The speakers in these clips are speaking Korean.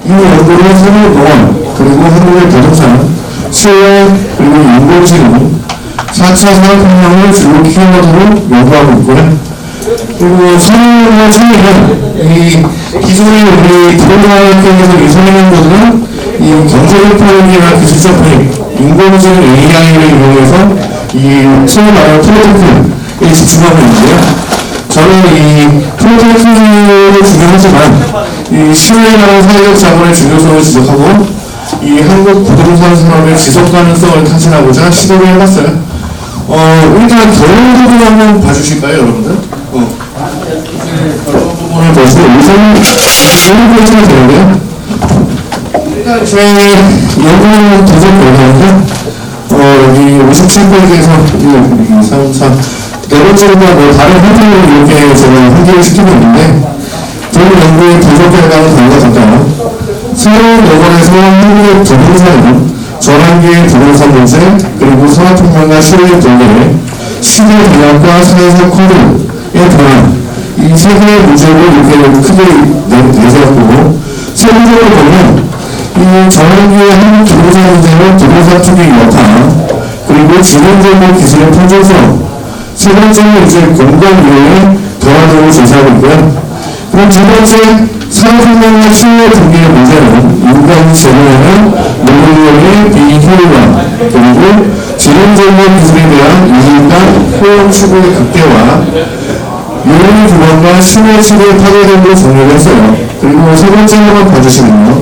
이 연구를 3년 동안 그리고 한국의 부동산, 실내 그리고 인공지능, 4차 산업혁명을 주요 키워드로 연구하고 있고요. 그리고 선행과 총리는 이 기존의 우리 부동산학회에서 이 선행연구들은 이 경제적 편익이나 기술적 편익, 인공지능 AI를 이용해서 이 소위 말하는 프로젝트에 집중하고 있는데요. 저는 이 프로젝트도 중요하지만 이 신뢰라는 사회적 자본의 중요성을 지적하고 이 한국 부동산 산업의 지속 가능성을探寻하고자 시도를 해봤어요. 일단 결론부분 한번 봐주실까요, 여러분들? 결론 부분을 보시고 우선 질문 포인트가 되는데요. 일단 제 연구 도전 결과인데 여기 57페이지에서 1, 2, 3, 4 네 번째로가 뭐 다른 형태로 이렇게 제가 한개를 시키고 있는데 저희 연구의 도전 결과는 다음과 같아요. 새로운 여건에서 한국의 부동산은 전환기의 부동산 문제 그리고 산업혁명과 실효의 동결에 시대 변화과 사회적 코드의 변화 이 세 개의 문제를 이렇게 크게 내세웠고 세부적으로 보면 이 전환기의 한국 부동산 문제는 부동산 투기 여파 그리고 지능정보 기술의 편중성 세 번째는 이제 공간 이용의 변화등을 제시하고 있고요. 그럼 두 번째 산업혁명과 실내 동기의 문제는 인간이 제공하는 노동력의 비효율화 그리고 지능정보 기술에 대한 이익과 효용 추구의 극대화 유형의 기반과 신의 시대의 파괴됨으로 정리를 했어요. 그리고 세 번째 한번 봐주시면요.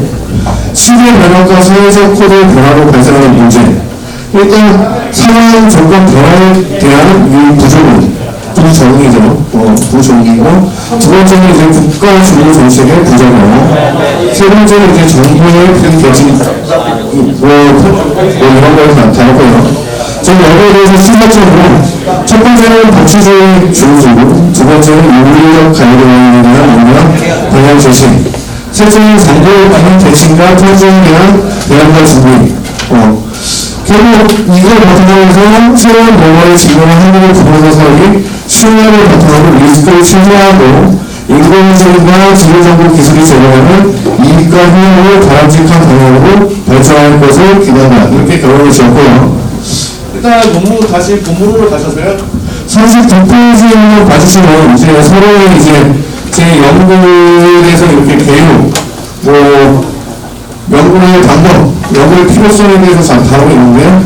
시대 변화과 사회적 코드의 변화로 발생하는 문제 일단 상황 조건 변화에 대한 이 부적응이죠. 부적응이고 두 번째는 이제 국가 주도 정책의 부적응 세 번째는 이제 정부의 개진 이런 걸 나타났고요. 저는 여기에 대해서 순서적으로 첫 번째는 복지주의 주의지고 두 번째는 인류적 가해에 대한 원칙 방향 제시 셋째는 정보의 기능 대신과 통제에 대한 대안과 준비 결국 이걸 바탕으로 새로운 노화에 직면한 한국의 부동산 사업이 신뢰를 바탕으로 리스크를 최소화하고 인공지능과 지능정보 기술이 제공하는 이익과 효용을 바람직한 방향으로 발전할 것을 기대한다. 이렇게 결론을 지었고요. 일단 논문 다시 본문으로 가셔서요. 32페이지에 한번 봐주시면 이제 서로의 이제 제 연구에 대해서 이렇게 개요, 연구의 방법, 연구의 필요성에 대해서 잘 다루고 있는데요.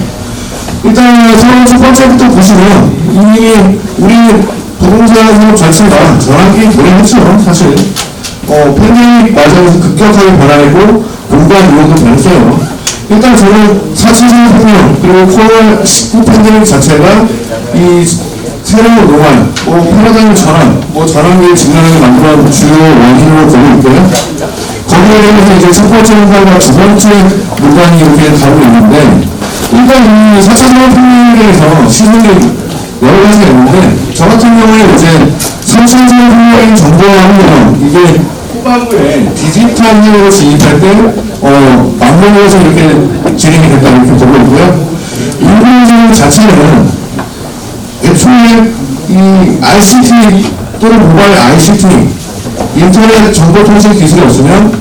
일단 서로 첫 번째부터 보시면 이미 우리 부동산 산업 자체가 전환기에 돌입했죠, 사실. 팬데믹 맞아서 급격하게 변화했고 공간 이용도 변했어요. 일단 저는 4차 산업혁명 그리고 코로나19 팬데믹 자체가 이 새로운 노화, 패러다임 전환, 전환기에 직면하게 만들어낸 주요 원인으로 보고 있고요. 거기에 대해서 이제 첫 번째 문단과 두 번째 문단이 이렇게 다루고 있는데, 일단 이 4차 산업혁명에 대해서 시선이 여러 가지가 있는데, 저 같은 경우에 이제 3차 산업혁명의 정보화는 이게 후반부에 디지털 기술로 진입할 때, 만능에서 이렇게 진행이 됐다 이렇게 보고 있고요. 인공지능 자체는 애초에 이 ICT 또는 모바일 ICT, 인터넷 정보통신 기술이 없으면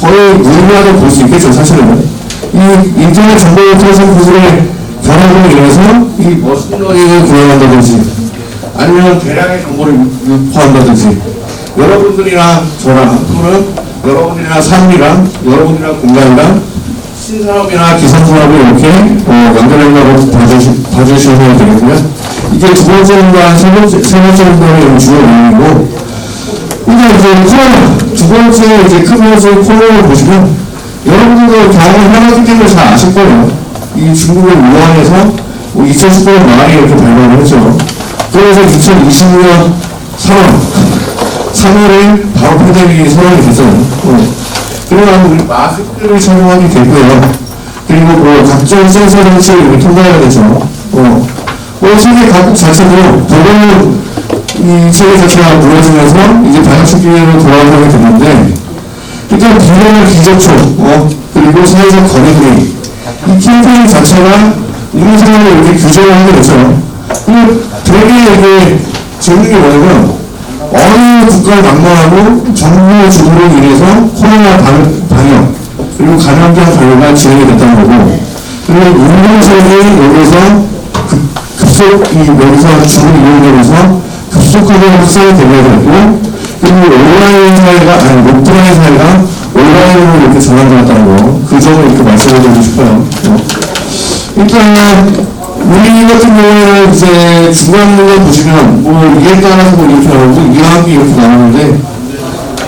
거의 무의미하다고 볼 수 있겠죠, 사실은. 이 인터넷 정보통신 기술의 변화로 인해서 이 머신러닝을 구현한다든지 아니면 대량의 정보를 유포한다든지 여러분들이랑 저랑 또는 여러분들이랑 삶이랑 여러분들이랑 공간이랑 신산업이나 기성산업을 이렇게 연결한다고 봐주시면 되겠고요. 이게 두 번째 문단, 세 번째 문단의 주요 내용이고, 일단 이제 코로나, 두 번째 이제 큰 것을 코로나를 보시면 여러분들도 경험을 해봤기 때문에 잘 아실 거예요. 이 중국의 우한에서 2019년 말에 이렇게 발발을 했죠. 그래서 2020년 3월에 바로 팬데믹이 선언이 됐어요. 그리고 우리 마스크를 착용하게 되고요. 그리고 각종 센서 장치를 이렇게 통과해야 되죠. 세계 각국 자체도 도로는 이 세계 자체가 무너지면서 이제 방역식 기회로 돌아가게 됐는데, 일단 비례는 기접촉, 그리고 사회적 거리두기, 이 캠페인 자체가 우리 생활을 이렇게 규제를 하게 되죠. 그리고 되게 이게 재밌는 게 뭐냐면, 어느 국가를 막론하고 정부 주도로 인해서 코로나 방역, 그리고 감염병 관리가 진행이 됐다는 거고, 그리고 인공지능이 여기서 여기서 주를 이용하면서 급속하게 확산이 되게 됐고, 그리고 온라인 사회가, 아니, 오프라인 사회가 온라인으로 이렇게 전환되었다는 거, 그 점을 이렇게 말씀드리고 싶어요. 일단, 우리 같은 경우에는 이제 중간문에 보시면, 뭐, 이에 따라서 뭐 이렇게 나오고, 2학기 이렇게 나오는데,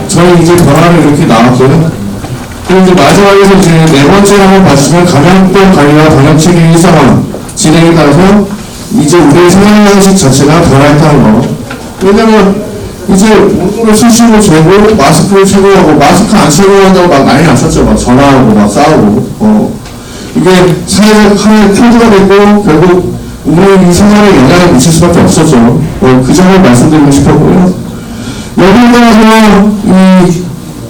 저희 이제 변화를 이렇게 나왔고요. 그리고 이제 마지막에서 이제 네 번째로 한번 봐주시면, 감염병 관리와 방역체계 일상화 진행에 따라서, 이제 우리의 생활방식 자체가 변화했다는 거. 왜냐면, 이제 온도를 수시로 재고, 마스크를 착용하고, 마스크 안 착용한다고 막 난리 났었죠. 막 전화하고, 막 싸우고, 이게 사회적 하나의 코드가 됐고, 결국 우리 이 생활에 영향을 미칠 수밖에 없었죠. 그 점을 말씀드리고 싶었고요. 여기에 따라서 이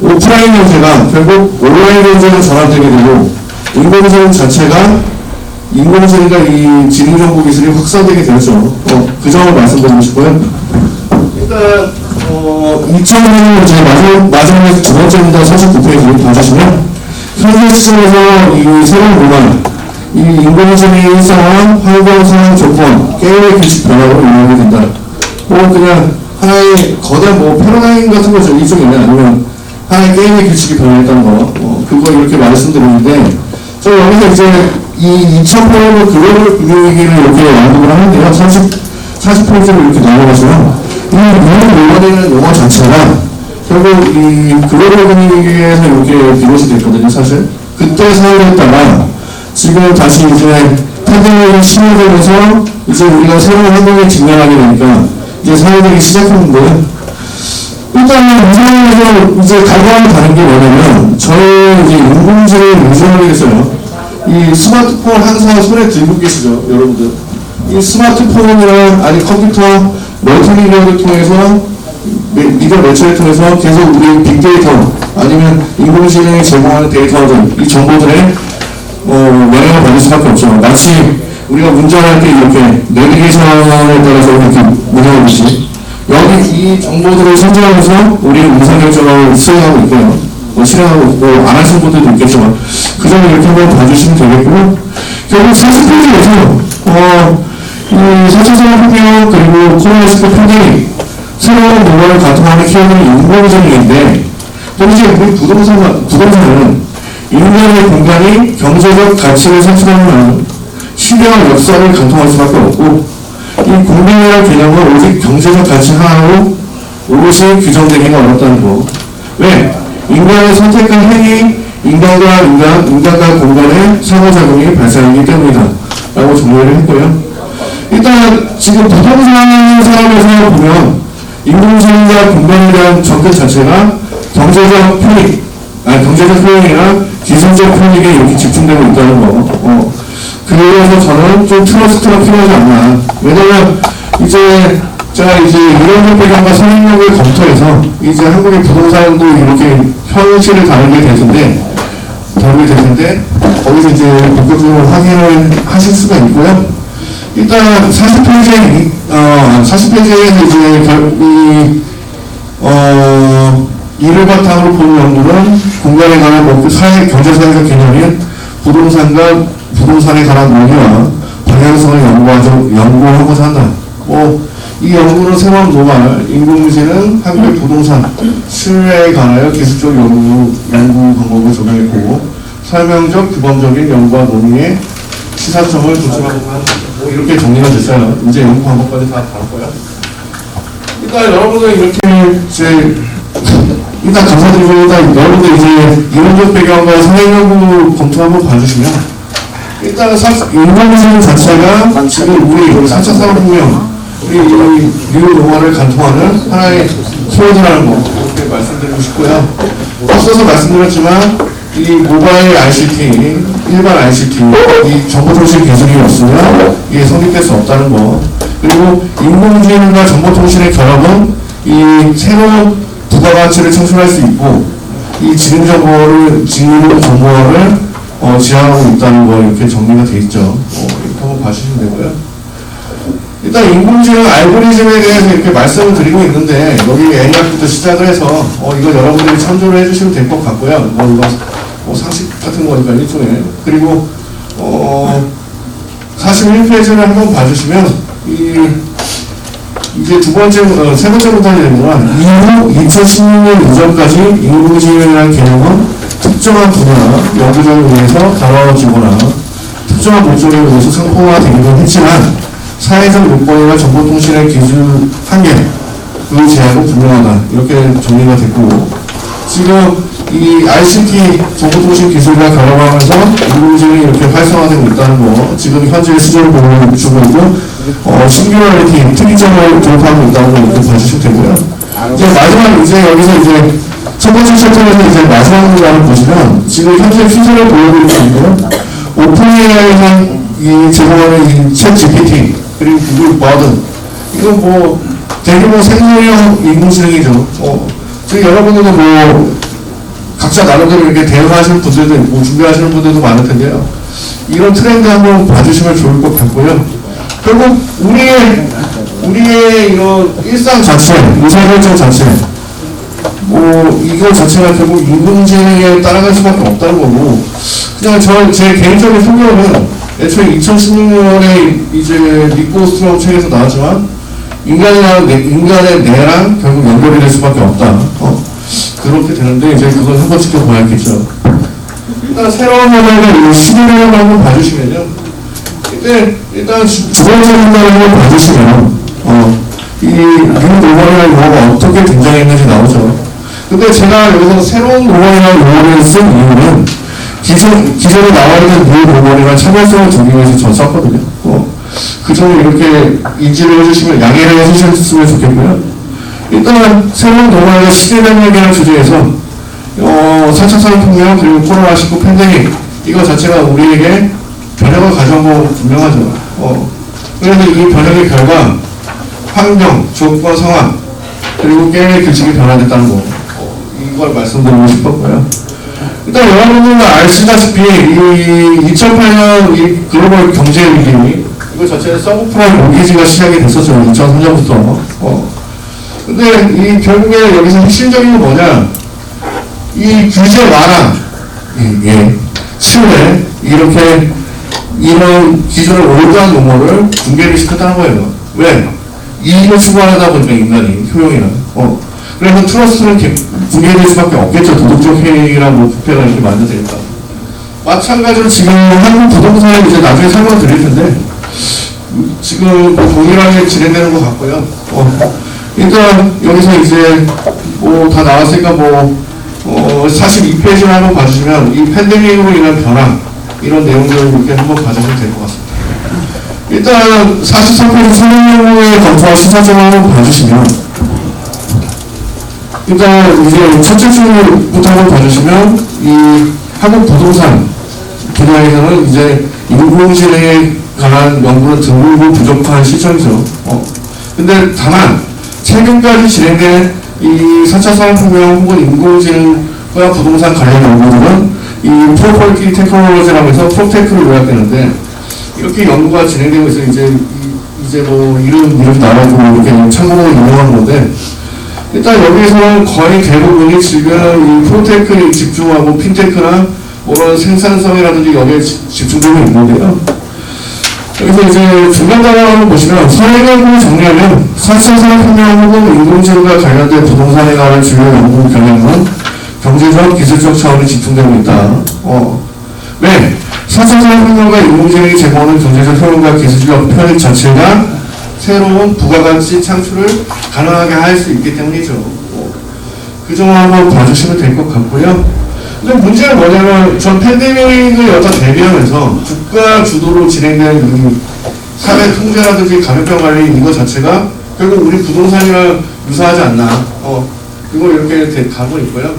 오프라인 경제가 결국 온라인 경제로 전환되게 되고, 인공지능 자체가 인공지능과 이 지능정보 기술이 확산되게 되었죠. 그 점을 말씀드리고 싶고요. 일단 2000년 제 마지막에 두 번째입니다. 49페이지 봐주시면, 현재 시점에서 이 새로운 문화, 이 인공지능의 일상화, 환경 상황 조건, 게임의 규칙 변화로 이용이 된다. 그냥 하나의 거대한 패러다임 같은 거죠. 일종이면 아니면 하나의 게임의 규칙이 변화했다는 거. 그거 이렇게 말씀드리는데, 저 여기서 이제 이 2000페이지 글로벌 분위기를 이렇게 완독을 하는데요. 40페이지로 이렇게 넘어가시면, 이 용어되는 용어 자체가 결국 이 글로벌 분위기에서 이렇게 비롯이 됐거든요, 사실. 그때 사용했다가 지금 다시 이제 팬데믹이 심화되면서 이제 우리가 새로운 환경에 직면하게 되니까 이제 사용되기 시작했는데, 일단은 이 상황에서 이제 각오하고 다른 게 뭐냐면, 저희 이제 인공지능을 유지하게 됐어요. 이 스마트폰 항상 손에 들고 계시죠, 여러분들. 이 스마트폰이랑 아니 컴퓨터 멀티미디어를 통해서 미디어 매체를 통해서 계속 우리 빅데이터 아니면 인공지능이 제공하는 데이터들, 이 정보들의 영향을 받을 수밖에 없죠. 마치 우리가 운전할 때 이렇게 내비게이션에 따라서 이렇게 운행하듯이 여기 이 정보들을 선정하면서 우리는 운송결정을 수행하고 있고요. 실행하고 있고 안 하시는 분들도 있겠지만 그 점을 이렇게 한번 봐주시면 되겠고요. 결국 40페이지에서 이 4차 산업혁명 그리고 코로나19 팬데믹 새로운 문화를 가통하는 키워드는 인공지능인데, 또 이제 우리 부동산은 인간의 공간이 경제적 가치를 상실하는 시대와 역사를 관통할 수밖에 없고, 이 공간이라는 개념은 오직 경제적 가치 하나로 오롯이 규정되기가 어렵다는 거. 왜? 인간의 선택한 행위, 인간과 공간의 상호작용이 발생하기 때문이다. 라고 정리를 했고요. 일단 지금 부동산 사업에서 보면 인공지능과 공간에 대한 접근 자체가 경제적 편익, 경제적 효용이나 기술적 편익에 이렇게 집중되고 있다는 거. 그래서 저는 좀 트러스트가 필요하지 않나. 왜냐면 이제 이런 배경과 선행력을 검토해서 이제 한국의 부동산도 이렇게 현실을 다루게 될 텐데 거기서 이제 본격적으로 확인을 하실 수가 있고요. 일단 40페이지에서 이제 이를 바탕으로 보는 연구는 공간에 관한 경제사회적 개념인 부동산에 관한 논의와 방향성을 연구하고자 한다. 이 연구는 새로운 노말, 인공지능, 한국의 부동산, 신뢰에 관하여 기술적 연구 방법을 적용했고, 설명적, 규범적인 연구와 논의의 시사점을 도출하고 이렇게 정리가 됐어요. 이제 연구 방법까지 다 다뤘고요. 일단 여러분들 이렇게 일단 감사드리고, 일단 여러분들 이제 이론적 배경과 선행 연구 검토 한번 봐주시면, 일단 인공지능 자체가 지금 우리 4차 산업혁명, 우리 미국 노화를 관통하는 하나의 키워드라는 거 이렇게 말씀드리고 싶고요. 앞서서 말씀드렸지만 이 모바일 ICT, 일반 ICT, 이 정보통신 기술이 없으면 이게 성립될 수 없다는 거. 그리고 인공지능과 정보통신의 결합은 이 새로운 부가가치를 창출할 수 있고, 이 지능정보를 지향하고 있다는 거 이렇게 정리가 돼 있죠. 이렇게 한번 봐주시면 되고요. 일단 인공지능 알고리즘에 대해서 이렇게 말씀을 드리고 있는데, 여기 N학부터 시작을 해서 이거 여러분들이 참조를 해주시면 될 것 같고요. 이거 상식 같은 거니까 일종의. 그리고 41페이지를 한번 봐주시면 이제 세 번째 문단이 되는구나. 이후 2016년 이전까지 인공지능이라는 개념은 특정한 분야나 연구자에 의해서 다뤄지거나 특정한 목적에 의해서 상품화되기도 했지만 사회적 요건이나 정보통신의 기준 한계, 그 제약은 분명하다. 이렇게 정리가 됐고, 지금 이 ICT 정보통신 기술과 결합하면서 인공지능이 이렇게 활성화되고 있다는 거, 지금 현재 시절 보고 주고 있고, 싱귤러리티 특이점을 도입하고 있다는 거 이렇게 봐주시면 되고요. 이제 마지막, 여기서 첫 번째 챕터에서 이제 마지막 문장을 보시면, 지금 현재 추세를 보여드리고 있는데요. 오픈AI에서 제공하는 이 챗 GPT, 그리고 구글 버드, 이건 대규모 생성형 인공지능이죠. 지금 여러분들은 각자 나름대로 이렇게 대응하시는 분들도 있고, 준비하시는 분들도 많을 텐데요. 이런 트렌드 한번 봐주시면 좋을 것 같고요. 결국, 우리의 이런 일상 자체, 의사결정 자체, 이거 자체가 결국 인공지능에 따라갈 수밖에 없다는 거고, 그냥 제 개인적인 생각은 애초에 2016년에 이제 니코 스트롱 책에서 나왔지만, 인간의 뇌랑 결국 연결이 될 수밖에 없다. 그렇게 되는데, 이제 그걸 한번 지켜봐야겠죠. 일단 새로운 모델의 11년을 한번 봐주시면요. 일단 두 번째 문단을 한번 봐주시면, 이 로봇이나 용어가 어떻게 등장했는지 나오죠. 근데 제가 여기서 새로운 로봇이나 용어를 쓴 이유는 기존에 나와있는 이 로봇이랑 차별성을 두기 위해서 전 썼거든요. 그 점을 이렇게 인지를 해주시면, 양해를 해주셨으면 좋겠고요. 일단 새로운 로봇의 시대변혁이라는 주제에서 4차 산업혁명 그리고 코로나19 팬데믹 이거 자체가 우리에게 변혁을 가져온 거 분명하죠. 그래서 이 변혁의 결과 환경, 조건, 상황 그리고 게임의 규칙이 변화됐다는 거 이걸 말씀드리고 싶었고요. 일단 여러분들은 아시다시피 이 2008년 이 글로벌 경제 위기 이거 자체는 서브프라임 모기지가 시작이 됐었죠. 2003년부터. 근데 결국에 여기서 핵심적인 건 뭐냐? 이 규제 완화, 치료에 이렇게 이런 기존의 올드한 용어를 붕괴를 시켰다는 거예요. 왜? 이익을 추구하다 보니까 인간이 효용이나. 그래서 트러스트는 붕괴될 수밖에 없겠죠. 도덕적 해이랑 부패가 이렇게 만들어지니까. 마찬가지로 지금 한국 부동산에 이제 나중에 설명을 드릴 텐데, 지금 동일하게 진행되는 것 같고요. 일단 여기서 이제 다 나왔으니까 42페이지를 한번 봐주시면 이 팬데믹으로 인한 변화 이런 내용들을 이렇게 한번 봐주시면 될 것 같습니다. 일단 43페이지 설명의 검토와 시사점을 한번 봐주시면 일단 이제 첫째 줄부터 한번 봐주시면 이 한국 부동산 분야에서는 이제 인공지능에 관한 연구는 드물고 부족한 시점이죠. 근데 다만 최근까지 진행된 이 4차 산업혁명 혹은 인공지능과 부동산 관련 연구들은 이 프로퍼티 테크놀로지라고 해서 프로테크로 요약되는데 이렇게 연구가 진행되고 있어요. 이제 이름 나와주고 이렇게 참고로 유명한 건데 일단 여기서는 거의 대부분이 지금 이 프로테크에 집중하고 핀테크나 그런 생산성이라든지 여기에 집중되고 있는데요. 여기서 이제 중간 단어를 한번 보시면 사회연구를 정리하면 4차 산업혁명 혹은 인공지능과 관련된 부동산에 관한 주요 연구 경향은 경제적, 기술적 차원에 집중되고 있다. 왜? 4차 산업혁명과 인공지능이 제공하는 경제적 효용과 기술적 편익 자체가 새로운 부가가치 창출을 가능하게 할 수 있기 때문이죠. 그 점을 한번 봐주시면 될 것 같고요. 근데 문제는 뭐냐면 전 팬데믹을 여기다 대비하면서 국가 주도로 진행되는 사회 통제라든지 감염병 관리 이거 자체가 결국 우리 부동산이랑 유사하지 않나. 그거 이렇게 가고 있고요.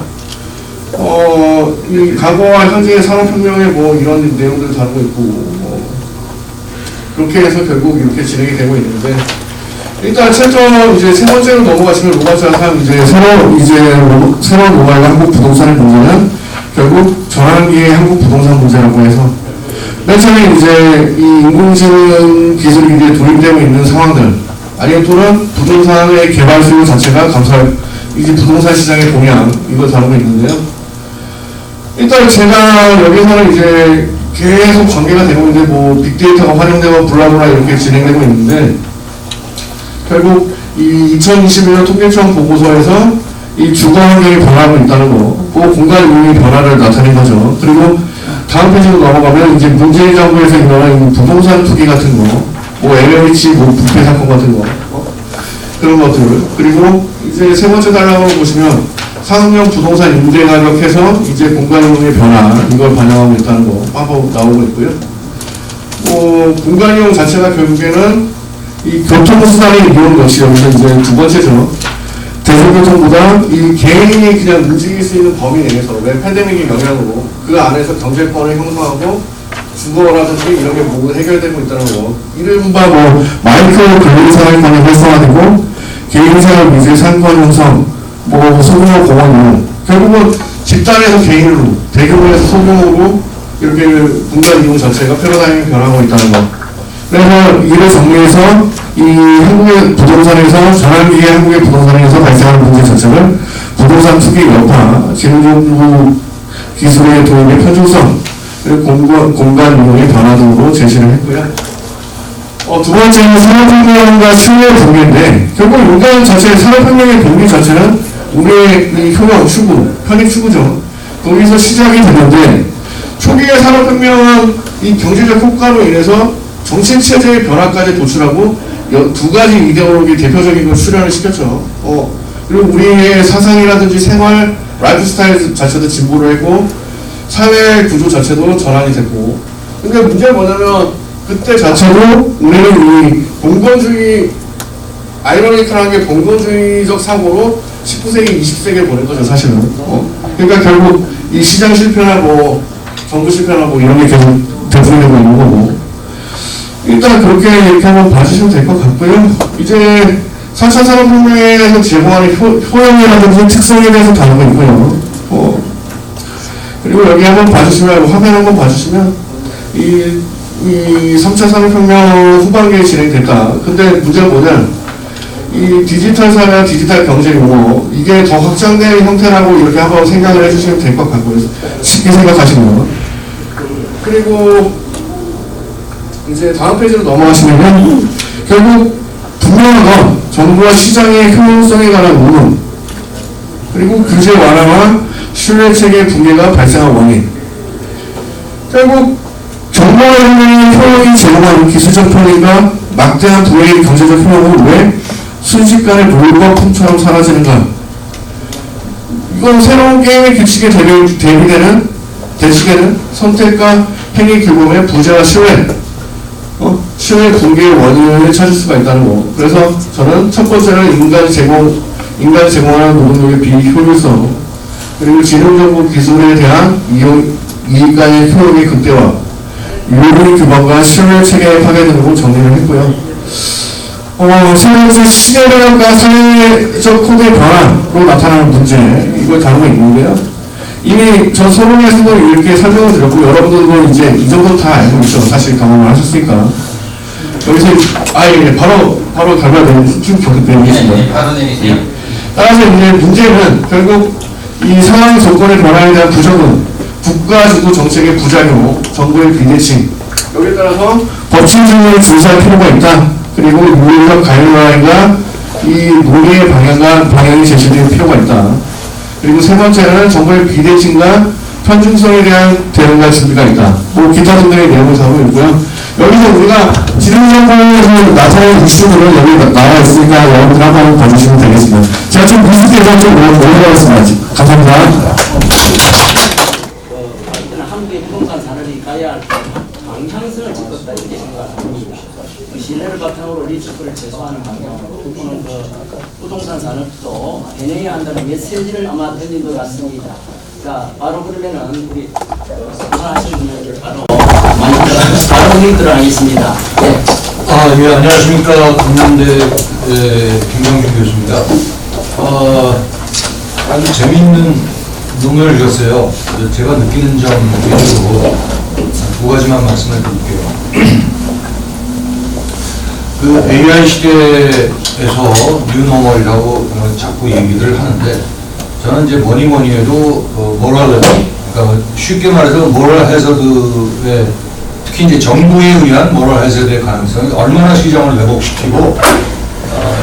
이 과거와 현재의 산업혁명의 이런 내용들을 다루고 있고 그렇게 해서 결국 이렇게 진행이 되고 있는데 일단 챕터 이제 세 번째로 넘어가시면 로마자상 새로운 로마의 한국 부동산의 문제는 결국 전환기의 한국 부동산 문제라고 해서 맨 처음에 이제 이 인공지능 기술이 이제 도입되고 있는 상황들 아니면 또는 부동산의 개발 수요 자체가 이제 부동산 시장의 동향 이걸 다루고 있는데요. 일단 제가 여기서는 이제 계속 전개가 되고 있는데 뭐 빅데이터가 활용되고 블라블라 이렇게 진행되고 있는데 결국 이 2021년 통계청 보고서에서 이 주거 환경이 변하고 있다는 거, 그 공간 이용의 변화를 나타낸 거죠. 그리고 다음 페이지로 넘어가면 이제 문재인 정부에서 일어난 부동산 투기 같은 거, 뭐 LH 뭐 부패 사건 같은 거, 그런 것들. 그리고 이제 세 번째 달라고 보시면 상업용 부동산 임대 가격에서 이제 공간 이용의 변화, 이걸 반영하고 있다는 거 빠고 나오고 있고요. 공간 이용 자체가 결국에는 이 교통수단의 이용 역시 여기서 이제 두 번째죠. 대중교통보다 이 개인이 그냥 움직일 수 있는 범위 내에서 왜 팬데믹의 영향으로 그 안에서 경제권을 형성하고 주거라든지 이런 게 모두 해결되고 있다는 거. 이른바 뭐 마이크로 근로생활권이 활성화되고 개인생활 미제 상권 형성, 뭐 소규모 공원 이용. 결국은 집단에서 개인으로, 대규모에서 소규모로 이렇게 공간 이용 자체가 패러다임이 변하고 있다는 거. 그래서 이를 정리해서 이 한국의 부동산에서 전환기의 한국의 부동산에서 발생하는 문제 자체를 부동산 투기 여파, 지능정보 기술의 도입의 편중성, 그리고 공간 이용의 변화 등으로 제시를 했고요. 두 번째는 산업혁명과 신뢰 붕괴인데 결국 인간 자체의 산업혁명의 동기 자체는 우리의 이 효용 추구, 편익 추구죠. 거기서 시작이 됐는데 초기의 산업혁명은 이 경제적 효과로 인해서 정치체제의 변화까지 도출하고 두 가지 이데올로기 대표적인 걸 수련을 시켰죠. 그리고 우리의 사상이라든지 생활, 라이프 스타일 자체도 진보를 했고 사회 구조 자체도 전환이 됐고. 근데 문제가 뭐냐면 그때 자체도 우리는 이 봉건주의, 아이러니컬한 게 봉건주의적 사고로 19세기, 20세기에 보낸 거죠, 사실은. 그러니까 결국 이 시장 실패나 뭐 정부 실패나 뭐 이런 게 계속 되풀이되고 있는 거고. 일단 그렇게 이렇게 한번 봐주시면 될 것 같고요. 이제 4차 산업혁명에서 제공하는 효용이라든지 특성에 대해서 다루고 있고요. 그리고 여기 한번 봐주시면, 화면 한번 봐주시면, 이 3차 산업혁명 후반기에 진행됐다. 근데 문제가 뭐냐, 이 디지털 사회와 디지털 경제 용어, 이게 더 확장된 형태라고 이렇게 한번 생각을 해주시면 될 것 같고요. 쉽게 생각하시면. 그리고 이제 다음 페이지로 넘어가시면 결국 분명한 건 정부와 시장의 효용성에 관한 의문, 그리고 규제 완화와 신뢰체계 붕괴가 발생한 원인. 결국 정보와 혁명의 효용이 제공하는 기술적 편의가 막대한 도의 경제적 효용은 왜 순식간에 물과 풍처럼 사라지는가? 이건 새로운 게임의 규칙에 대비되는 대치되는 선택과 행위 규범의 부재와 신뢰 붕괴의 원인을 찾을 수가 있다는 거. 그래서 저는 첫 번째는 인간이 제공하는 노동력의 비효율성, 그리고 지능정보 기술에 대한 이익간의 효용의 극대화, 유효 규범과 신뢰 체계의 파괴 등으로 정리를 했고요. 세 번째, 시대 변화과 사회적 코드의 변화로 나타나는 문제, 이걸 다루고 있는데요. 이미 저 서론에서도 이렇게 설명을 드렸고, 여러분들도 이제 이 정도 다 알고 있죠. 사실 경험을 하셨으니까. 여기서, 바로 결과 내리겠습니다. 따라서 이제 문제는 결국 이 상황 조건의 변화에 대한 부적응, 국가 주도 정책의 부작용, 정부의 비대칭, 여기에 따라서 법치주의를 준수할 필요가 있다. 그리고 윤리적 가이드라인과 이 논의의 방향이 제시될 필요가 있다. 그리고 세 번째는 정부의 비대칭과 편중성에 대한 대응과 준비가 있다. 뭐 기타 등등의 내용을 담고 있고요. 여기서 우리가 지능정보에서 나타나는 이슈들은 여기 나와 있으니까 여러분들 한번 봐주시면 되겠습니다. 제가 좀 비슷해서 좀 올라가겠습니다. 감사합니다. 한국의 부동산 산업이 가야 할 방향성을 짚었다 이렇게 생각합니다. 신뢰를 바탕으로 리스크를 최소화하는 방향으로 또는 부동산 산업도 변해야 한다는 메시지를 아마 드린 것 같습니다. 자, 바로 그러면은 우리 하시는 분들 바로 문의 들어가겠습니다. 네. 예, 안녕하십니까. 강남대 김광준 교수입니다. 아주 재미있는 논문을 읽었어요. 제가 느끼는 점 위주로 두 가지만 말씀을 드릴게요. 그 AI 시대에서 뉴노멀이라고 자꾸 얘기를 하는데 저는 이제 뭐니 해도 모랄러지, 그러니까 쉽게 말해서 모럴 해저드의 특히 이제 정부에 의한 모럴 해저드의 가능성이 얼마나 시장을 왜곡시키고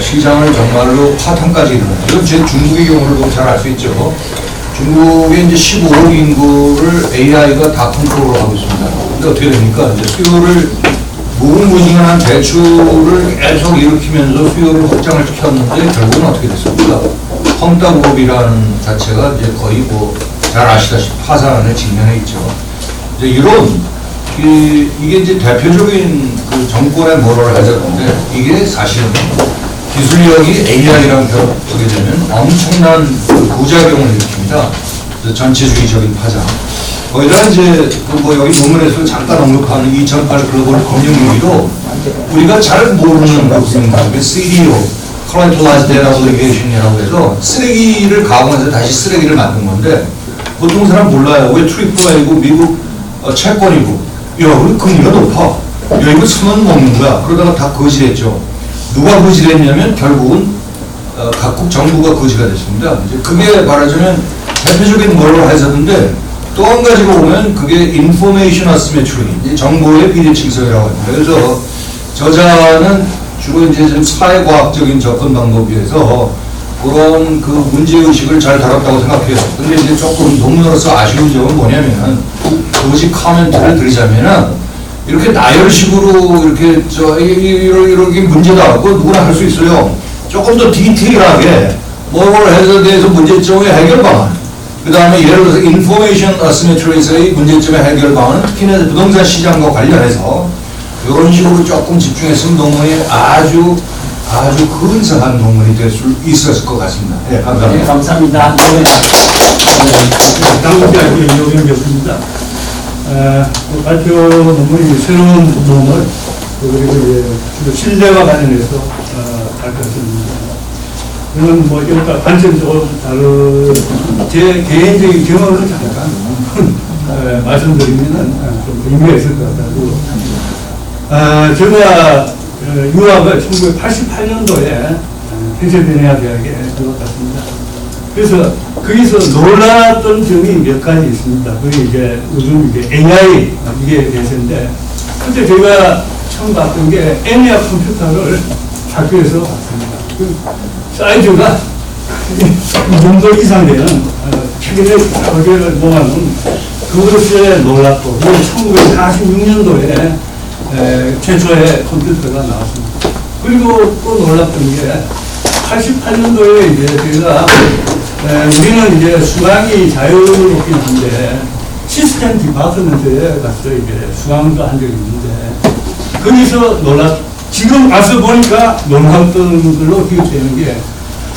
시장을 정말로 파탄까지 이루는지. 이건 제 중국의 경우를 보면 잘 알 수 있죠. 중국의 이제 15억 인구를 AI가 다 컨트롤을 하고 있습니다. 근데 어떻게 됩니까? 이제 수요를 무궁무진한 대출을 계속 일으키면서 수요를 확장을 시켰는데 결국은 어떻게 됐습니까? 펑다그룹이라는 자체가 이제 거의 뭐 잘 아시다시피 파산에 직면해 있죠. 이제 이런 이게 이제 대표적인 그 정권의 모럴 해저드인데 이게 사실은 기술력이 AI랑 겹치게 되면 엄청난 그 부작용을 일으킵니다. 전체주의적인 파장. 거기다 이제 뭐 여기 논문에서 잠깐 언급하는 2008 글로벌 금융위기도 우리가 잘 모르는 부분입니다. CDO, Collateralized Debt Obligation이라고 해서 쓰레기를 가공해서 다시 쓰레기를 만든 건데 보통 사람 몰라요. 왜 트리플 A고 미국 채권이고 야 우리 금리가 높아. 야 이거 천원 먹는 거야. 그러다가 다 거지했죠. 누가 거지했냐면 결국은 각국 정부가 거지가 됐습니다. 이제 그게 말하자면 대표적인 모럴 해저드인데 또 한 가지로 보면 그게 인포메이션 어시메트리, 정보의 비대칭성이라고 합니다. 그래서 저자는 주로 이제 좀 사회과학적인 접근 방법에서 그런 그 문제의식을 잘 다뤘다고 생각해요. 근데 이제 조금 논문으로서 아쉬운 점은 뭐냐면 그것이 코멘트를 드리자면은 이렇게 나열식으로 이렇게 이렇게 문제다. 그거 누구나 할 수 있어요. 조금 더 디테일하게 모럴 해저드에서 문제점의 해결 방안. 그 다음에 예를 들어서 인포메이션 어시메트리에서의 문제점의 해결 방안은 특히나 부동산 시장과 관련해서 이런 식으로 조금 집중했으면 논문이 아주 근사한 논문이 될 수 있었을 것 같습니다. 네, 감사합니다. 네, 감사합니다. 당국의 이용현 교수입니다. 발표 논문이 새로운 논문을 그리고 이제 주로 신뢰와 관련해서 발표했습니다. 저는 뭐 여기가 관점이 조금 다른 제 개인적인 경험을 잠깐 말씀드리면은 좀 의미가 있을 것 같아요. 제가 유학을 1988년도에 펜실베니아 대학에 들어갔습니다. 그래서 거기서 놀랐던 점이 몇 가지 있습니다. 그게 이제 요즘 이제 AI 이게 대세인데 그때 제가 처음 봤던 게 애니악 컴퓨터를 학교에서 봤습니다. 그 사이즈가 이 정도 이상 되는 최근에 가격을 보면은 그것에 놀랐고 1946년도에 최초의 컴퓨터가 나왔습니다. 그리고 또 놀랐던 게 88년도에 이제 제가 우리는 이제 수강이 자유롭긴 한데 시스템 디파트먼트에 가서 이제 수강도 한 적이 있는데 거기서 지금 가서 보니까 놀랐던 걸로 기억되는 게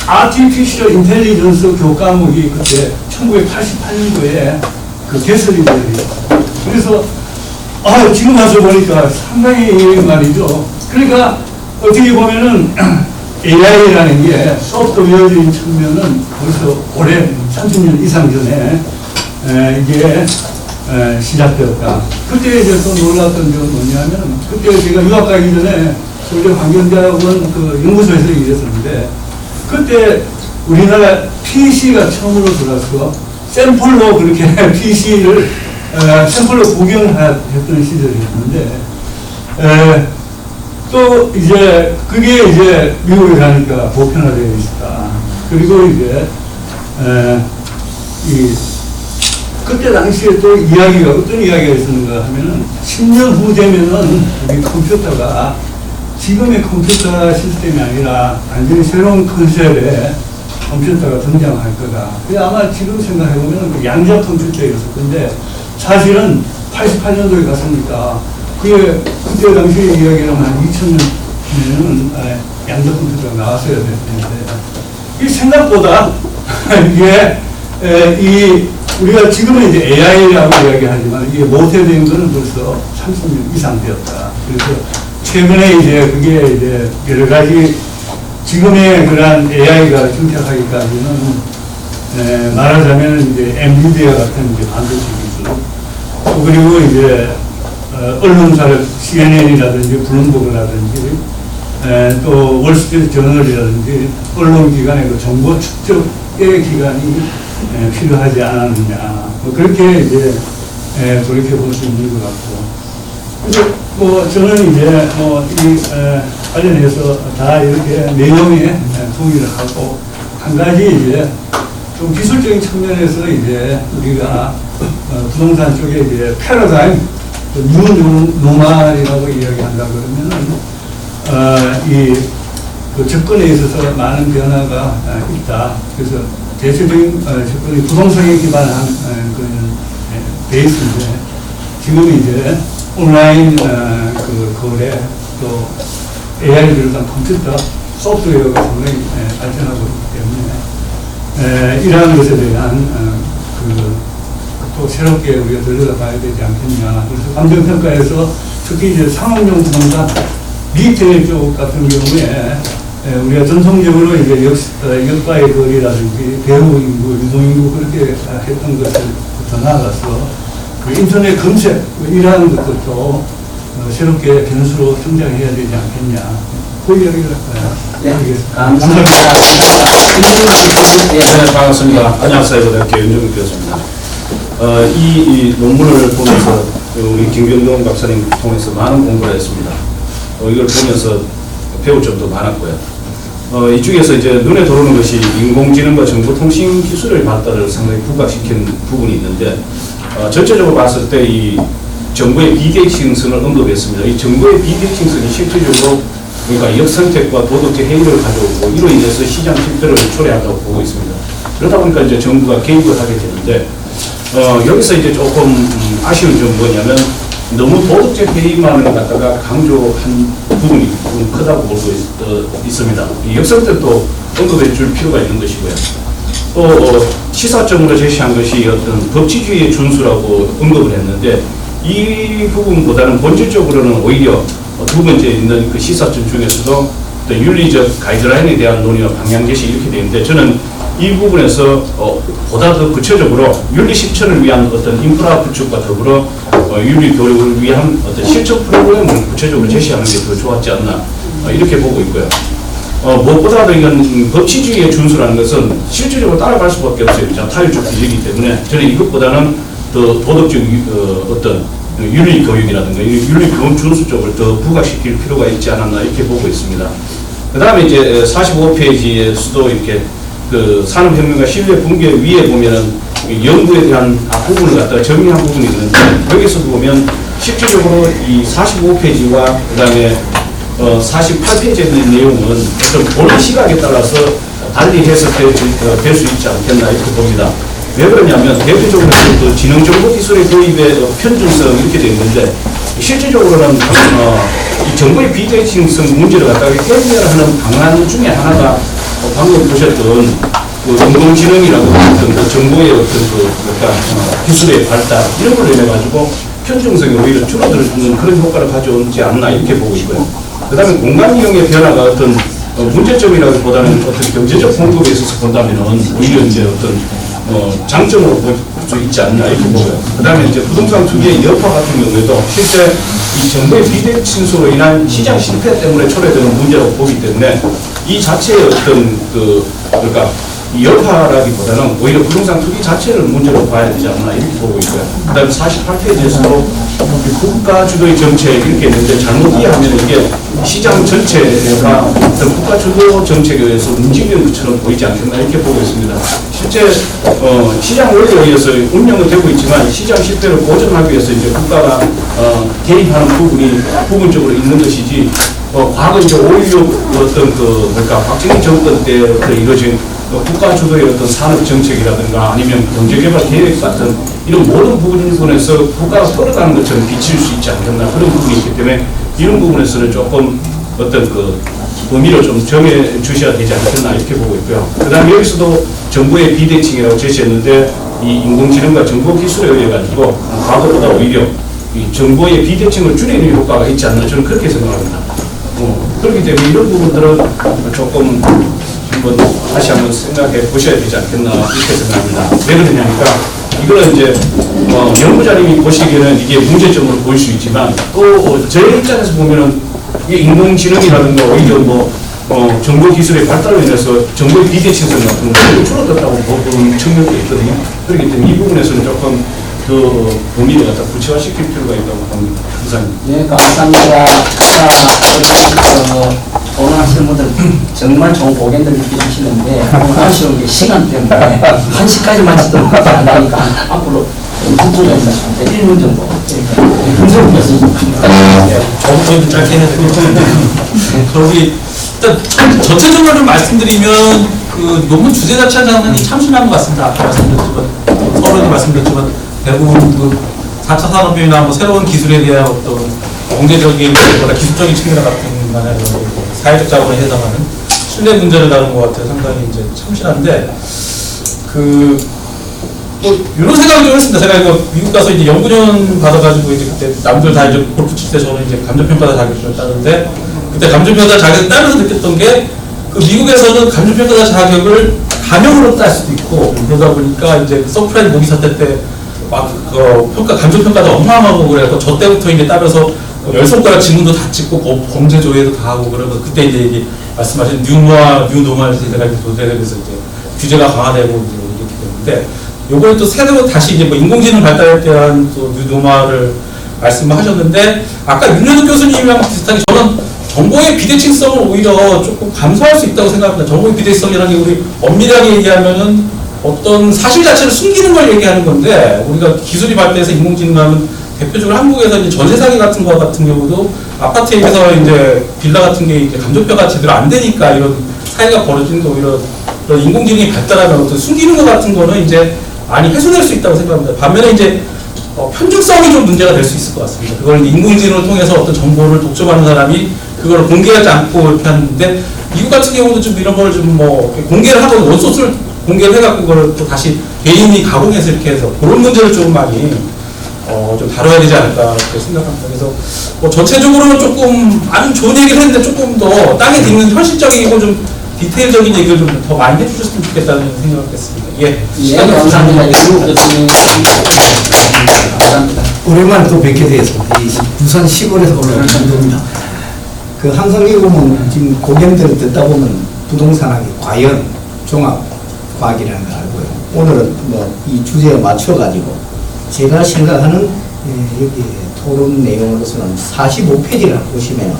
아티피셜 인텔리전스 교과목이 그때 1988년도에 그 개설이 되어요. 그래서 지금 와서 보니까 상당히 말이죠. 그러니까 어떻게 보면은 AI라는 게 소프트웨어적인 측면은 벌써 올해 30년 이상 전에 이게 시작되었다. 그때 이제 또 놀랐던 점은 뭐냐면 그때 제가 유학 가기 전에 서울대 환경대학원 그 연구소에서 일했었는데 그때 우리나라 PC가 처음으로 들어와서 샘플로 그렇게 PC를 샘플로 구경을 했던 시절이었는데 또 이제 그게 이제 미국에 가니까 보편화되어 있었다. 그리고 이제 그때 당시에 또 이야기가 어떤 이야기가 있었는가 하면은 10년 후 되면은 우리 컴퓨터가 지금의 컴퓨터 시스템이 아니라 완전히 새로운 컨셉의 컴퓨터가 등장할 거다. 아마 지금 생각해보면 그 양자 컴퓨터였을 건데 사실은 88년도에 갔으니까 그게 그때 당시 이야기는 한 2000년에는 양자 컴퓨터가 나왔어야 됐는데 이 생각보다 이게 우리가 지금은 이제 AI라고 이야기하지만 이게 모태된 거는 벌써 30년 이상 되었다. 그래서 최근에 이제 그게 이제 여러 가지 지금의 그런 AI가 정착하기까지는 말하자면 이제 엔비디아 같은 이제 반도체 기술 그리고 이제 언론사를 CNN이라든지 블룸버그라든지 또 월스트리트 저널이라든지 언론기관의 그 정보 축적의 기관이 필요하지 않았느냐. 뭐 그렇게 이제 돌이켜 볼 수 있는 것 같고. 그래서 뭐 저는 이제 뭐이 관련해서 다 이렇게 내용에 동의를 하고 한 가지 이제 좀 기술적인 측면에서 이제 우리가 부동산 쪽에 이제 패러다임, 뉴노멀이라고 이야기한다 그러면은 그 접근에 있어서 많은 변화가 있다. 그래서 대체적인 접근이 부동산에 기반한 그런 베이스인데 지금 이제 온라인 그 거래 또 AI를 비롯한 컴퓨터 소프트웨어가 상당히 발전하고 있기 때문에 이러한 것에 대한 또 새롭게 우리가 들여다봐야 되지 않겠냐. 그래서 감정평가에서 특히 이제 상업용 부동산 리테일 쪽 같은 경우에 우리가 전통적으로 이제 역과의 거리라든지 배후인구, 유동인구 그렇게 했던 것을부터 나아가서 그 인터넷 검색 이러한 것도 새롭게 변수로 성장해야 되지 않겠냐. 그 이야기를 하겠습니다. 감사합니다. 네, 반갑습니다. 안녕하세요. 윤정규 교수입니다. 이 논문을 보면서 우리 김경동 박사님 통해서 많은 공부를 했습니다. 이걸 보면서 배울 점도 많았고요. 이쪽에서 이제 눈에 들어오는 것이 인공지능과 정보통신 기술의 발달을 상당히 부각시킨 부분이 있는데, 전체적으로 봤을 때 이 정보의 비대칭성을 언급했습니다. 이 정보의 비대칭성이 실질적으로 그러니까 역선택과 도덕적 해이를 가져오고 이로 인해서 시장 실패를 초래한다고 보고 있습니다. 그러다 보니까 이제 정부가 개입을 하게 되는데, 여기서 이제 조금 아쉬운 점은 뭐냐면 너무 도덕적 해이만을 갖다가 강조한 부분이 좀 크다고 볼 수 있습니다. 이 역선택도 언급해 줄 필요가 있는 것이고요. 또 시사점으로 제시한 것이 어떤 법치주의의 준수라고 언급을 했는데, 이 부분보다는 본질적으로는 오히려 두 번째 있는 그 시사점 중에서도 어떤 윤리적 가이드라인에 대한 논의와 방향 제시 이렇게 되는데, 저는 이 부분에서 보다 더 구체적으로 윤리 실천을 위한 어떤 인프라 구축과 더불어 윤리 교육을 위한 어떤 실천 프로그램을 구체적으로 제시하는 게 더 좋았지 않나 이렇게 보고 있고요. 무엇보다도 이건 법치주의의 준수라는 것은 실질적으로 따라갈 수밖에 없어요. 타율적 기준이기 때문에 저는 이것보다는 더 도덕적 어떤 윤리 교육이라든가 윤리 교육 준수 쪽을 더 부각시킬 필요가 있지 않았나 이렇게 보고 있습니다. 그 다음에 이제 45페이지에서도 이렇게 그 산업혁명과 신뢰 붕괴 위에 보면은 연구에 대한 앞부분을 갖다가 정리한 부분이 있는데, 여기서도 보면 실질적으로 이 45페이지와 그 다음에 48페이지에 있는 내용은 어떤 본인 시각에 따라서 달리 해석될 수 있지 않겠나 이렇게 봅니다. 왜 그러냐면 대표적으로 그 지능정보기술의 도입의 편중성 이렇게 되어 있는데, 실질적으로는 이 정보의 비대칭성 문제를 갖다가 해결하는 방안 중에 하나가 방금 보셨던 그 인공지능이라고 했던 그 정보의 어떤 기술의 발달 이런 걸로 인해 가지고 편중성이 오히려 줄어드는 그런 효과를 가져오지 않나 이렇게 보고 있고요. 그 다음에 공간 이용의 변화가 어떤 문제점이라기보다는 어떤 경제적 공급에 있어서 본다면은 오히려 이제 어떤 장점으로 볼 수 있지 않나 이렇게 보고요. 그 다음에 이제 부동산 투기의 여파 같은 경우에도 실제 이 정보의 비대칭성으로 인한 시장 실패 때문에 초래되는 문제라고 보기 때문에 이 자체의 어떤 그러니까 이 여파라기보다는 오히려 부동산 투기 자체를 문제로 봐야 되지 않나 이렇게 보고 있고요. 그 다음에 48페이지에서도 국가 주도의 정책 이렇게 있는데, 잘못 이해하면 이게 시장 전체가 어떤 국가 주도 정책에 의해서 움직이는 것처럼 보이지 않겠나 이렇게 보고 있습니다. 실제 시장 원리에 의해서 운영은 되고 있지만 시장 실패를 보전하기 위해서 이제 국가가 개입하는 부분이 부분적으로 있는 것이지, 과거 이제 5.16 어떤 그러니까 박정희 정권 때 이루어진 국가 주도의 어떤 산업 정책이라든가 아니면 경제개발 계획 같은 이런 모든 부분에서 국가가 끌어가는 것처럼 비칠 수 있지 않겠나 그런 부분이 있기 때문에 이런 부분에서는 조금 어떤 의미를 좀 정해 주셔야 되지 않겠나 이렇게 보고 있고요. 그 다음에 여기서도 정보의 비대칭이라고 제시했는데, 이 인공지능과 정보기술에 의해 가지고 과거보다 오히려 이 정보의 비대칭을 줄이는 효과가 있지 않나 저는 그렇게 생각합니다. 그렇기 때문에 이런 부분들은 조금 다시 한번 생각해 보셔야 되지 않겠나 이렇게 생각합니다. 왜 그러냐니까 이거는 이제 연구자님이 보시기에는 이게 문제점으로 보일 수 있지만, 또 제 입장에서 보면은 이게 인공지능이라든가 오히려 정보 기술의 발달로 인해서 정보의 비대칭성 같은 것도 줄어들었다고 보는 측면도 있거든요. 그렇기 때문에 이 부분에서는 조금 더 범위를 갖다 구체화시킬 필요가 있다고 합니다. 이상입니다. 네, 감사합니다. 오늘 분들 정말 좋은 고견들을 해주시는데 오늘 아쉬운 게 시간 때문에 1시까지만 지도록 안 하니까 앞으로 부분에서 1분 정도 저도 짧게 해야 될것 같은데 거기 일단 전체적으로 좀 말씀드리면 그 논문 주제 자체는 참신한 것 같습니다. 아까 말씀드렸지만 서로도 말씀드렸지만 대부분 그 4차 산업혁명이나 뭐 새로운 기술에 대한 어떤 경제적인 보다 기술적인 측면 같은 만한 사회적 자본에 해당하는 신뢰 문제를 다루는 것 같아요. 상당히 이제 참신한데 뭐 이런 생각을 좀 했습니다. 제가 이거 미국 가서 이제 연구년 받아가지고 이제 그때 남들 다 이제 골프 칠 때 저는 이제 감정평가사 자격증을 따는데 그때 감정평가사 자격을 따면서 느꼈던 게 그 미국에서는 감정평가사 자격을 가명으로 딸 수도 있고 그러다 보니까 이제 그 서프라임 모기 사태 때 막 감정평가도 어마어마하고 그래서 저 때부터 이제 따면서 열 손가락 지문도 다 찍고 범죄 조회도 다 하고 그러고 그때 이제 얘기 말씀하신 뉴노멀 세대가 이제 도래되면서 이제 규제가 강화되고 이제 이렇게 되는데 요번에 또 새로 다시 이제 뭐 인공지능 발달에 대한 또 뉴노멀을 말씀하셨는데 아까 윤여득 교수님이랑 비슷하게 저는 정보의 비대칭성을 오히려 조금 감소할 수 있다고 생각합니다. 정보의 비대칭성이라는 게 우리 엄밀하게 얘기하면은 어떤 사실 자체를 숨기는 걸 얘기하는 건데 우리가 기술이 발달해서 인공지능하면 대표적으로 한국에서 이제 전세 사기 같은 거 같은 경우도 아파트에서 이제 빌라 같은 게 이제 감정표가 제대로 안 되니까 이런 사기가 벌어지는 거 오히려 그런 인공지능이 발달하면 어떤 숨기는 거 같은 거는 이제 많이 해소될 수 있다고 생각합니다. 반면에 이제 편중성이 좀 문제가 될 수 있을 것 같습니다. 그걸 인공지능을 통해서 어떤 정보를 독점하는 사람이 그걸 공개하지 않고 이렇게 하는데 미국 같은 경우도 좀 이런 걸 좀 뭐 공개를 하고 원소스를 공개를 해갖고 그걸 또 다시 개인이 가공해서 이렇게 해서 그런 문제를 좀 많이 좀 다뤄야 되지 않을까 그렇게 생각합니다. 그래서 뭐 전체적으로는 조금 아주 좋은 얘기를 했는데 조금 더 땅에 딛는 현실적이고 좀 디테일적인 얘기를 좀 더 많이 해주셨으면 좋겠다는 생각을 했습니다. 예. 예, 감사합니다. 이승우 교수님. 감사합니다. 오랜만에 또 뵙게 되었습니다. 이 부산 시골에서 올라온 정도입니다. 그 항상 이거 보면 지금 고견들을 듣다 보면 부동산학이 과연 종합과학이라는 걸 알고요. 오늘은 뭐 이 주제에 맞춰가지고 제가 생각하는 여기 토론 내용으로서는 45페이지를 보시면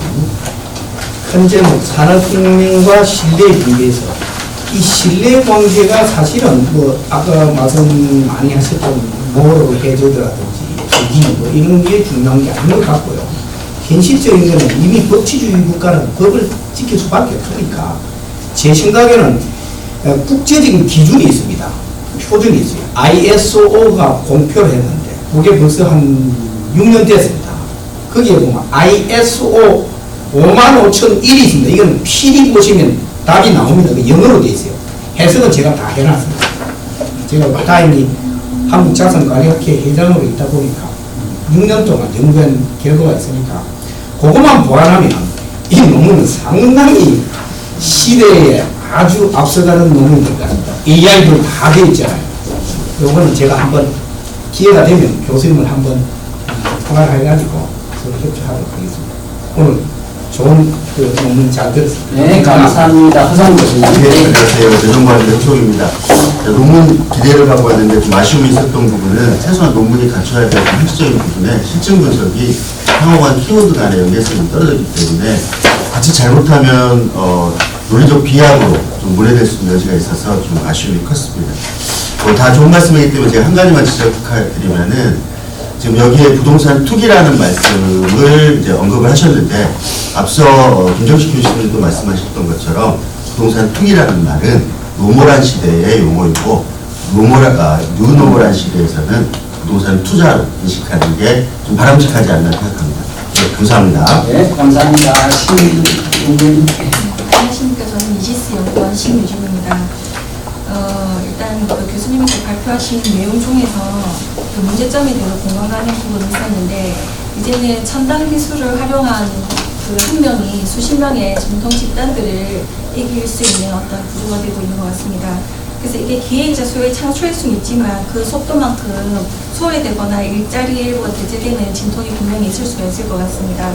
큰 제목 산업혁명과 신뢰에 비교해서 이 신뢰 관계가 사실은 뭐 아까 말씀 많이 하셨던 모로 해저드라든지 뭐 이런 게 중요한 게 아닌 것 같고요. 현실적인 거는 이미 법치주의 국가는 법을 지킬 수밖에 없으니까 제 생각에는 국제적인 기준이 있습니다. 표준이 있어요. ISO가 공표를 했는데 그게 벌써 한 6년 됐습니다. 거기에 보면 ISO 55,001이 있습니다. 이건 PD 보시면 답이 나옵니다. 영어로 돼 있어요. 해석은 제가 다 해놨습니다. 제가 다행히 한국자산관리학회 회장으로 있다 보니까 6년 동안 연구한 결과가 있으니까 그것만 보완하면 이 논문은 상당히 시대에 아주 앞서가는 논문인 것 같습니다. AI도 다 되어 있잖아요. 요거는 제가 한번 기회가 되면 교수님을 한번 통화해가지고 서로 협조하도록 하겠습니다. 오늘 좋은 그 논문 잘 들었습니다. 네, 감사합니다. 허상 교수님. 네, 안녕하세요. 대전관 연총입니다. 논문 기대를 갖고 왔는데 좀 아쉬움이 있었던 부분은 최소한 논문이 갖춰야 될 핵심적인 부분에 실증 분석이 상호간 키워드 간의 연계성이 떨어졌기 때문에 같이 잘못하면 논리적 비약으로 좀 몰려될 수 있는 여지가 있어서 좀 아쉬움이 컸습니다. 다 좋은 말씀이기 때문에 제가 한 가지만 지적드리면은 지금 여기에 부동산 투기라는 말씀을 이제 언급을 하셨는데 앞서 김정식 교수님도 말씀하셨던 것처럼 부동산 투기라는 말은 노멀한 시대의 용어이고 뉴노멀한 시대에서는 부동산 투자로 인식하는 게 좀 바람직하지 않나 생각합니다. 네, 감사합니다. 네, 감사합니다. 신유진. 안녕하십니까. 저는 이시스 연구원 신유진입니다. 일단 그 교수님께서 발표하신 내용 중에서 그 문제점이 되어 공감 가는 부분이 있었는데 이제는 첨단 기술을 활용한 그 한 명이 수십 명의 전통 집단들을 이길 수 있는 어떤 구조가 되고 있는 것 같습니다. 그래서 이게 기회이자 수요의 창출일 수는 있지만 그 속도만큼 소외되거나 일자리 일부가 대체되는 진통이 분명히 있을 수가 있을 것 같습니다.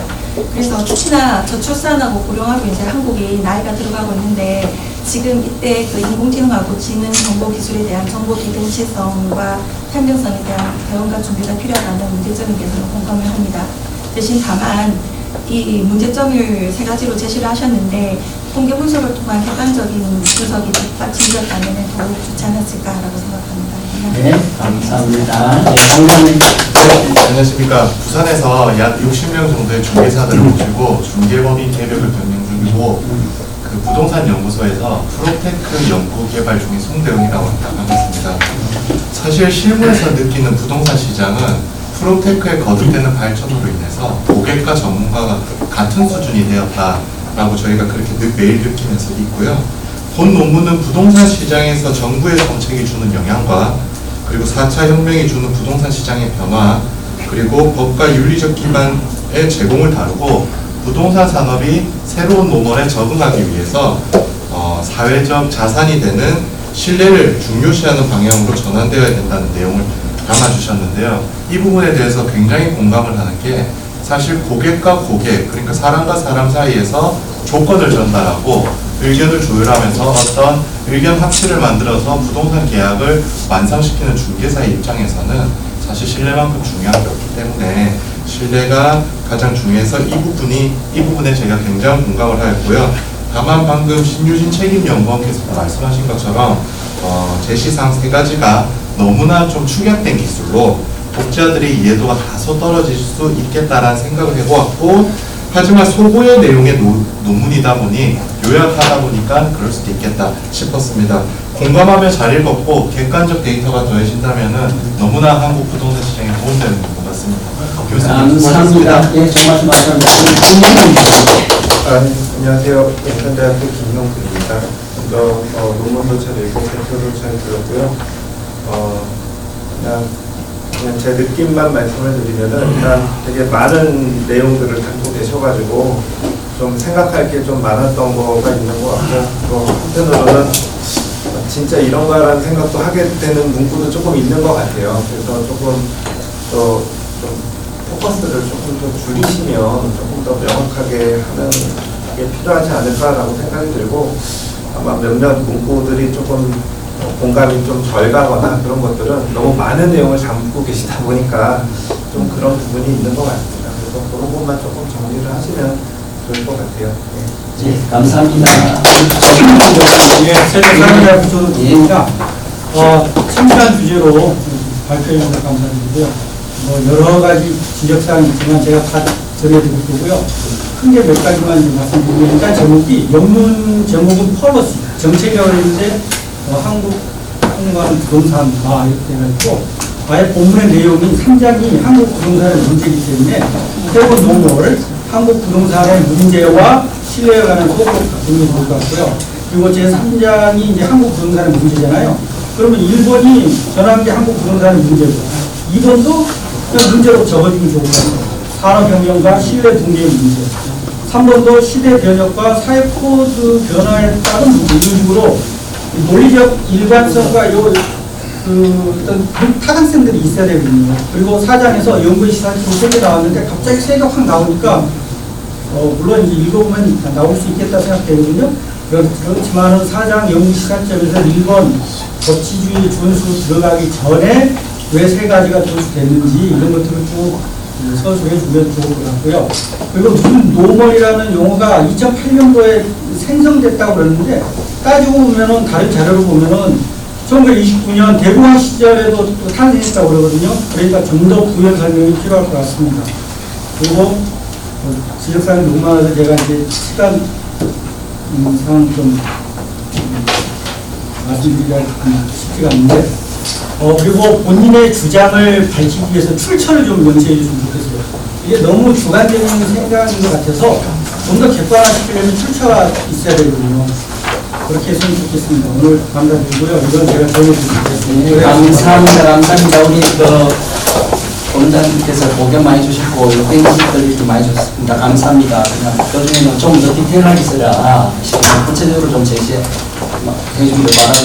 그래서 특히나 저출산하고 고령하고 이제 한국이 나이가 들어가고 있는데 지금 이때 그 인공지능하고 지능 정보 기술에 대한 정보 비등치성과 편정성에 대한 대응과 준비가 필요하다는 문제점에 대해서는 공감을 합니다. 대신 다만 이 문제점을 세 가지로 제시를 하셨는데 통계 분석을 통한 객관적인 분석이 뒷받침되었다면 더욱 좋지 않았을까라고 생각합니다. 네, 감사합니다. 네, 장관님. 안녕하십니까. 부산에서 약 60명 정도의 중개사들을 모시고 중개법인 개벽을 병행 중이고 그 부동산 연구소에서 프로테크 연구 개발 중인 송대웅이라고 합니다. 반갑습니다. 사실 실무에서 느끼는 부동산 시장은 프로테크에 거듭되는 발전으로 인해서 고객과 전문가가 같은 수준이 되었다라고 저희가 그렇게 매일 느끼면서 있고요. 본 논문은 부동산 시장에서 정부의 정책이 주는 영향과 그리고 4차 혁명이 주는 부동산 시장의 변화 그리고 법과 윤리적 기반의 제공을 다루고 부동산 산업이 새로운 노멀에 적응하기 위해서 사회적 자산이 되는 신뢰를 중요시하는 방향으로 전환되어야 된다는 내용을 담아주셨는데요. 이 부분에 대해서 굉장히 공감을 하는 게 사실 고객과 고객, 그러니까 사람과 사람 사이에서 조건을 전달하고 의견을 조율하면서 어떤 의견 합치를 만들어서 부동산 계약을 완성시키는 중개사의 입장에서는 사실 신뢰만큼 중요한 게 없기 때문에 신뢰가 가장 중요해서 이 부분에 제가 굉장히 공감을 하였고요. 다만 방금 신유진 책임연구원께서 말씀하신 것처럼 제시상 세 가지가 너무나 좀 축약된 기술로 독자들의 이해도가 다소 떨어질 수 있겠다라는 생각을 해보았고 하지만 소고의 내용의 논문이다 보니 요약하다 보니까 그럴 수도 있겠다 싶었습니다. 공감하며 잘 읽었고 객관적 데이터가 더해진다면 너무나 한국 부동산 시장에 도움되는 것 같습니다. 감사합니다. 예, 정말 말씀합니다. 안녕하세요. 인천대학교 김용근입니다. 먼저 논문도 잘 읽고 대표도 잘 들었고요. 그냥 제 느낌만 말씀을 드리면은 일단 되게 많은 내용들을 갖고 계셔가지고 좀 생각할 게 좀 많았던 거가 있는 것 같고 또 한편으로는 진짜 이런가라는 생각도 하게 되는 문구도 조금 있는 것 같아요. 그래서 조금 더 좀 포커스를 조금 더 줄이시면 조금 더 명확하게 하는 게 필요하지 않을까라고 생각이 들고 아마 몇몇 문구들이 조금 공감이 좀 덜 가거나 그런 것들은 너무 많은 내용을 담고 계시다 보니까 좀 그런 부분이 있는 것 같습니다. 그래서 그런 부분만 조금 정리를 하시면 좋을 것 같아요. 네. 예, 감사합니다. 예, 세종대학교 조도입니다. 참신한 주제로 발표해 주셔서 감사드리고요. 여러 가지 지적사항이 있지만 제가 다 전해드릴 거고요. 큰 게 몇 가지만 말씀드리면 일단 제목이 영문 제목은 펄러시 정책이었는데 한국 항공관 부동산 이렇게 되어있고 아예 본문의 내용인 3장이 한국 부동산의 문제이기 때문에 새로운 논문을 한국 부동산의 문제와 신뢰에 관한 소극을 보면 좋을 것 같고요. 그리고 제3장이 이제 한국 부동산의 문제잖아요. 그러면 1번이 전환기 한국 부동산의 문제고 2번도 그냥 문제로 적어주면 좋을 것 같아요. 산업혁명과 신뢰 붕괴의 문제. 3번도 시대 변혁과 사회 코드 변화에 따른 부분, 이런 식으로 논리적 일관성과 어떤 타당성들이 있어야 되거든요. 그리고 4장에서 연구의 시사점이 3개 나왔는데 갑자기 3개 확 나오니까 물론 이제 읽어보면 나올 수 있겠다 생각되거든요. 그렇지만은 4장 연구 시사점에서 1번 법치주의 준수 들어가기 전에 왜 3가지가 준수됐는지 이런 것들을 쭉 서술해 주면 좋을 것 같고요. 그리고 눈 노멀이라는 용어가 2008년도에 생성됐다고 그러는데 따지고 보면은 다른 자료를 보면은 1929년 대공황 시절에도 또 탄생했다고 그러거든요. 그러니까 좀 더 부연 설명이 필요할 것 같습니다. 그리고 지적사항이 너무 많아서 제가 이제 시간 상황 좀 말씀드리기가 쉽지가 않은데 그리고 본인의 주장을 밝히기 위해서 출처를 좀 명시해 주시면 좋겠어요. 이게 너무 주관적인 생각인 것 같아서 좀 더 객관화시키려면 출처가 있어야 되거든요. 그렇게 했으면 좋겠습니다. 오늘 감사드리고요. 이건 제가 전해드리겠습니다. 네, 감사합니다. 우리 본장님께서 보견 많이 주시고 땡기들 이렇게 많이 주셨습니다. 감사합니다. 그냥 그중에는 좀 더 디테일하게 써라. 구체적으로 좀 제시해 해주기를 바라는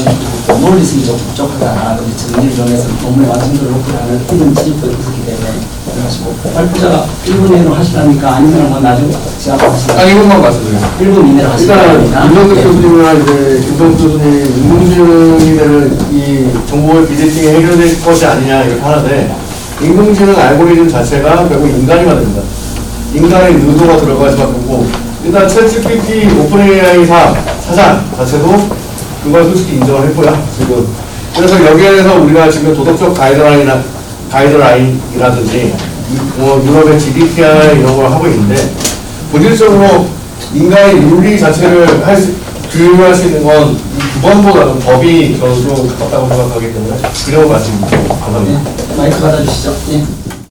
논문을 있으면 좀 부족하다. 그런데 정리를 좀 해서 논문의 완성도를 높이라는 이런 지적도 있었기 때문에 그래가지고 발표자가 1분 내로 하시랍니까? 아니면 뭐 나중에 제가 하시랍니까? 1분만 말씀드려요. 1분 이내로 하시랍니까? 일단 김동득 교수님이나 이제 김동득 교수님 인공지능이 되는 이 정보의 비대칭이 해결될 것이 아니냐 이렇게 하는데 인공지능 알고리즘 자체가 결국 인간이 만듭니다. 인간의 의도가 들어갈 수밖에 없고 일단 챗GPT 오픈AI 사장 자체도 그걸 솔직히 인정을 했고요. 지금 그래서 여기에서 우리가 지금 도덕적 가이드라인이라든지 뭐 유럽의 GDPR 이런 걸 하고 있는데 본질적으로 인간의 윤리 자체를 규율할 수 있는 건 법원보다는 법이 저는 좀 가깝다고 생각하기 때문에 그려고 말씀드립니다. 감사합니다. 마이크 받아주시죠. 예.